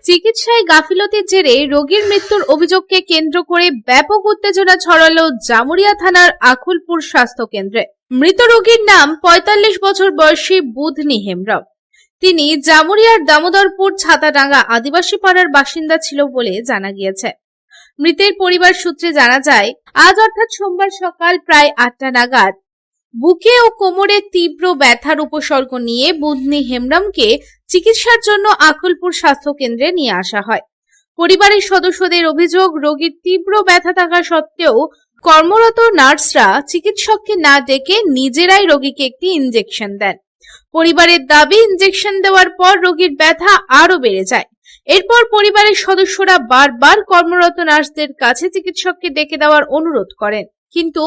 চিকিৎসায় গাফিলতির জেরে রোগীর মৃত্যুর অভিযোগকে কেন্দ্র করে ব্যাপক উত্তেজনা ছড়ালো জামুরিয়া থানার আকুলপুর স্বাস্থ্য কেন্দ্রে। মৃত রোগীর নাম ৪৫ বছর বয়সী বুধনি হেমব্রম। তিনি জামুরিয়ার দামোদরপুর ছাতাডাঙ্গা আদিবাসী পাড়ার বাসিন্দা ছিল বলে জানা গিয়েছে। মৃতের পরিবার সূত্রে জানা যায়, আজ অর্থাৎ সোমবার সকাল প্রায় ৮টা নাগাদ বুকে ও কোমরে তীব্র ব্যথার উপসর্গ নিয়ে বুধনি হেমব্রমকে চিকিৎসার জন্য আকুলপুর স্বাস্থ্য কেন্দ্রে নিয়ে আসা হয়। পরিবারের সদস্যদের অভিযোগ, রোগীর তীব্র ব্যথা থাকা সত্ত্বেও কর্মরত নার্সরা চিকিৎসককে না ডেকে নিজেরাই রোগীকে একটি ইনজেকশন দেন। পরিবারের দাবি, ইনজেকশন দেওয়ার পর রোগীর ব্যথা আরো বেড়ে যায়। এরপর পরিবারের সদস্যরা বারবার কর্মরত নার্সদের কাছে চিকিৎসককে ডেকে দেওয়ার অনুরোধ করেন, কিন্তু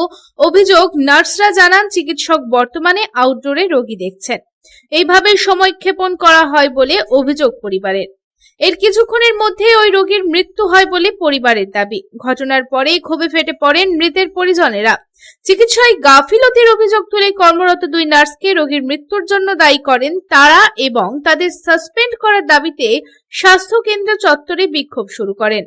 অভিযোগ, নার্সরা জানান চিকিৎসক বর্তমানে আউটডোরে রোগী দেখছেন। এইভাবে সময়ক্ষেপণ করা হয় বলে অভিযোগ পরিবারের। এর কিছুক্ষণের মধ্যে ওই রোগীর মৃত্যু হয় বলে পরিবারের দাবি। ঘটনার পরেই ক্ষোভে ফেটে পড়েন মৃতের পরিজনেরা। চিকিৎসায় গাফিলতির অভিযোগ তুলে কর্মরত দুই নার্সকে রোগীর মৃত্যুর জন্য দায়ী করেন তারা এবং তাদের সাসপেন্ড করার দাবিতে স্বাস্থ্য কেন্দ্র চত্বরে বিক্ষোভ শুরু করেন।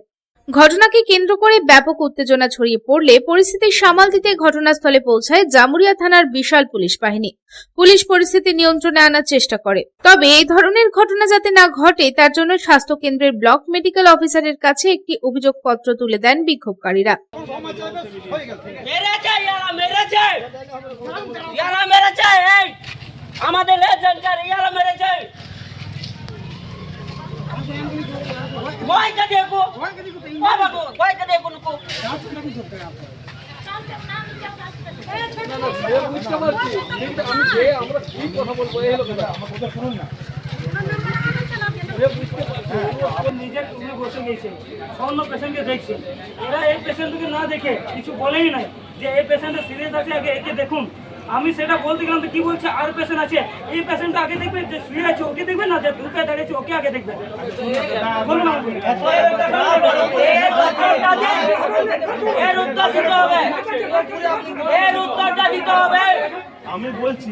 ঘটনাকে কেন্দ্র করে ব্যাপক উত্তেজনা ছড়িয়ে পড়লে পরিস্থিতি সামাল দিতে ঘটনাস্থলে পৌঁছায় জামুরিয়া থানার বিশাল পুলিশ বাহিনী। পুলিশ পরিস্থিতি নিয়ন্ত্রণে আনার চেষ্টা করে, তবে এই ধরনের ঘটনা যাতে না ঘটে তার জন্য স্বাস্থ্য কেন্দ্রের ব্লক মেডিকেল অফিসারের কাছে একটি অভিযোগপত্র তুলে দেন বিক্ষোভকারীরা। নিজের বসে গেছে, অন্য পেশেন্টকে দেখছে। এরা এই পেশেন্টকে না দেখে কিছু বলেই নাই যে এই পেশেন্টটা সিরিয়াস আছে, আগে একে দেখুন। আমি সেটা বলতে গেলাম তো কি বলছে, আর পেশেন্ট আছে, এই পেশেন্টটা আগে দেখবেন, যে শুয়ে আছে ওকে দেখবেন না, যে ঢুকে দাঁড়িয়েছে ওকে আগে দেখবেন। বলুন এর উত্তর দিতে হবে, এর উত্তরটা দিতে হবে। আমি বলছি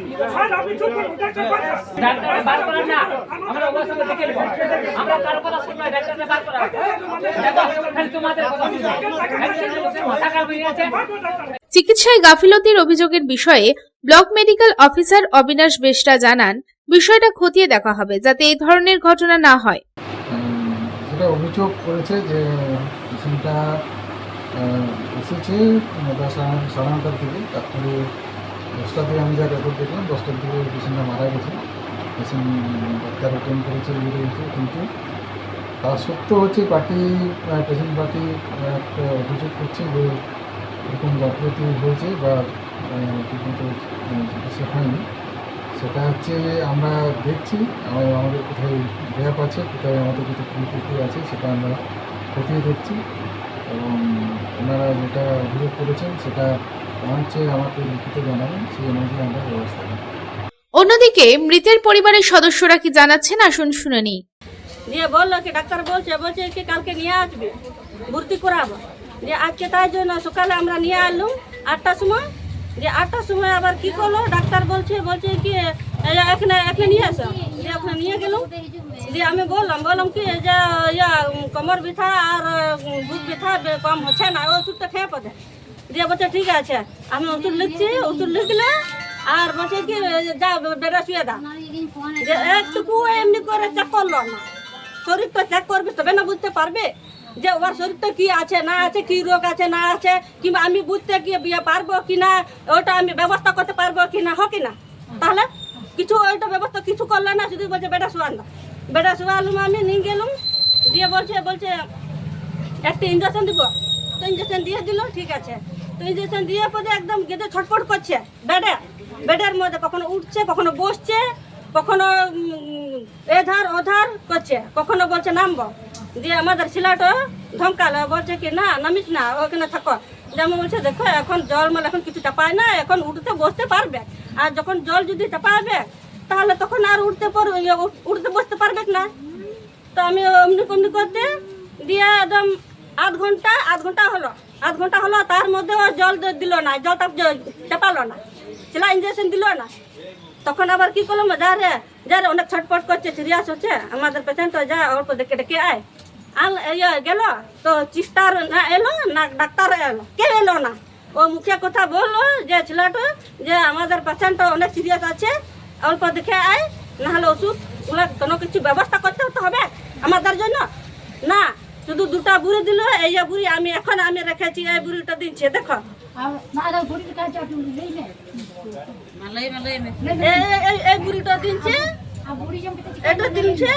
ডাক্তার বার করেন না, আমরা ওর সঙ্গে দেখে নেব, আমরা কারো কথা শুনবো না, ডাক্তারকে বার করা দেখো খালি তোমাদের কথা শুনবো, মাথা খারাপ হয়ে আছে। চিকিৎসায় গাফিলতির অভিযোগের বিষয়ে ব্লক মেডিকেল অফিসার অবিনাশ বেশরা জানান, বিষয়টা খতিয়ে দেখা হবে যাতে এই ধরনের ঘটনা না হয়। যেটা অভিযোগ করেছে যে পেশেন্টটা এসেছে 9:30 থেকে, তারপরে 10টার দিকে আমি যা রেকর্ড দেখলাম 10টার দিকে পেশেন্টটা মারা গেছে। পেশেন্ট ডাক্তার অ্যাটেন্ড করেছে, বেরিয়ে গেছে, কিন্তু তার সত্ত্বেও পেশেন্ট পার্টি একটা অভিযোগ করছে যে এরকম গাফিলতি হয়েছে বা ঠিকমতো চিকিৎসা হয়নি। সেটা হচ্ছে আমরা দেখছি আমাদের কোথায় গ্যাপ আছে, কোথায় আমাদের কিছু ত্রুটি আছে, সেটা আমরা খতিয়ে দেখছি এবং ওনারা যেটা অভিযোগ করেছেন সেটা আমাকে লিখিত জানাবেন, সেই অনুযায়ী আমরা ব্যবস্থা নেব। অন্যদিকে মৃতের পরিবারের সদস্যরা কি জানাচ্ছেন আসুন শুনে নিই। দিয়ে বললো কি ডাক্তার বলছে কি কালকে নিয়ে আসবে, ভর্তি করাবো। যে আজকে তাই জন্য সকালে আমরা নিয়ে আসলাম 8টার সময়। যে 8টার সময় আবার কি করলো, ডাক্তার বলছে কি এখানে নিয়ে আসো। যে ওখানে নিয়ে গেলাম, দিয়ে আমি বললাম কি যে কোমর ব্যথা আর বুক ব্যথা কম হচ্ছে না, ওষুধটা খেয়ে পড়ে। দিয়ে বলছে ঠিক আছে, আমি ওষুধ লিখছি, ওষুধ লিখলে আর বলছে কি যা বেড়া শুয়ে দাও। যে একটুকু এমনি করে চেক করলো না, শরীর তো চেক করবে তবে না বুঝতে পারবে যে ওর শরীরটা কি আছে না আছে, কি রোগ আছে না আছে, কিংবা আমি বুঝতে কি পারবো কি না, ওটা আমি ব্যবস্থা করতে পারবো কি না, হোক না। তাহলে কিছু ওইটা ব্যবস্থা কিছু করলে না, শুধু বলছে বেটা শোয়ান না। বেটা শোয়ালুম, আমি নিয়ে গেলুম। দিয়ে বলছে একটা ইঞ্জেকশন দিব। তো ইঞ্জেকশন দিয়ে দিল, ঠিক আছে। তো ইঞ্জেকশন দিয়ে পরে একদম গেটে ছটফট করছে বেডের মধ্যে, কখনো উঠছে, কখনো বসছে, কখনো এধার ওধার করছে, কখনো বলছে নামবো। দিয়ে আমাদের ছেলেটা ধমকালো, বলছে কি না নামিস না, ওখানে থাকো। যেমন বলছে দেখো এখন জল মানে এখন কিছু চাপায় না, এখন উঠতে বসতে পারবে, আর যখন জল যদি চাপাবে তাহলে তখন আর উঠতে বসতে পারবে না। তো আমি অমনি করতে দিয়ে একদম আধ ঘন্টা হলো, তার মধ্যে জল দিল না, জলটা চাপালো না। সেলাই ইঞ্জেকশন দিল না। তখন আবার কি করলাম, যারে অনেক ছটপট করছে, সিরিয়াস হচ্ছে আমাদের পেশেন্ট, যা অল্প ডেকে আয় গেল। তো সিস্টার না এলো না ডাক্তার এলো, কেউ এলো না। ও মুখে কথা বললো যে ছেলেটা যে আমাদের পেশেন্ট অনেক সিরিয়াস আছে, অল্প দেখে আয়, নাহলে ওষুধ ওগুলো কোনো কিছু ব্যবস্থা করতে হবে আমাদের জন্য। না, শুধু দুটা বুড়ি দিল। এই যে বুড়ি আমি রেখেছি, এই বুড়িটা দিচ্ছে, দেখো এই বুড়িটা দিচ্ছে, এটা দিচ্ছে,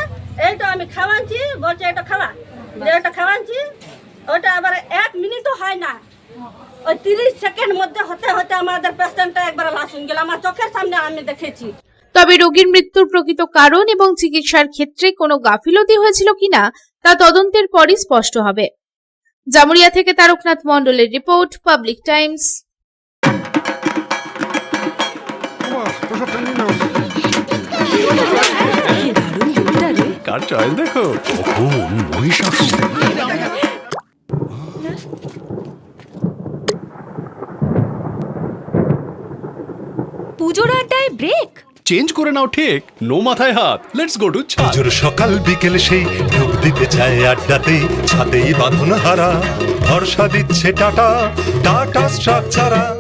এইটা আমি খাওয়াচ্ছি, বলছে এটা খাওয়া, এটা খাওয়াচ্ছি। ওটা আবার 1 মিনিটও হয় না, ওই 30 সেকেন্ড মধ্যে হতে হতে আমাদের পেশেন্টটা একবার লাশ হয়ে গেল। আমার চোখের সামনে আমি দেখেছি। তবে রোগীর মৃত্যুর প্রকৃত কারণ এবং চিকিৎসার ক্ষেত্রে কোনো গাফিলতি হয়েছিল কিনা তা তদন্তের পরই স্পষ্ট হবে। জামুরিয়া থেকে তারকনাথ মণ্ডলের রিপোর্ট, পাবলিক টাইমস। কার চয়েস দেখো, মহিষাসুর। পুজোর আড্ডায় ব্রেক চেঞ্জ করে নাও ঠিক, নো মাথায় হাত। লেটস গো টু ছাদ। পুজোর সকাল বিকেল সেই ডুব দিতে চায় আড্ডাতেই, ছাদেই বাঁধন হারা ভরসা দিচ্ছে টাটা, টাটা স্ট্রাকচারা।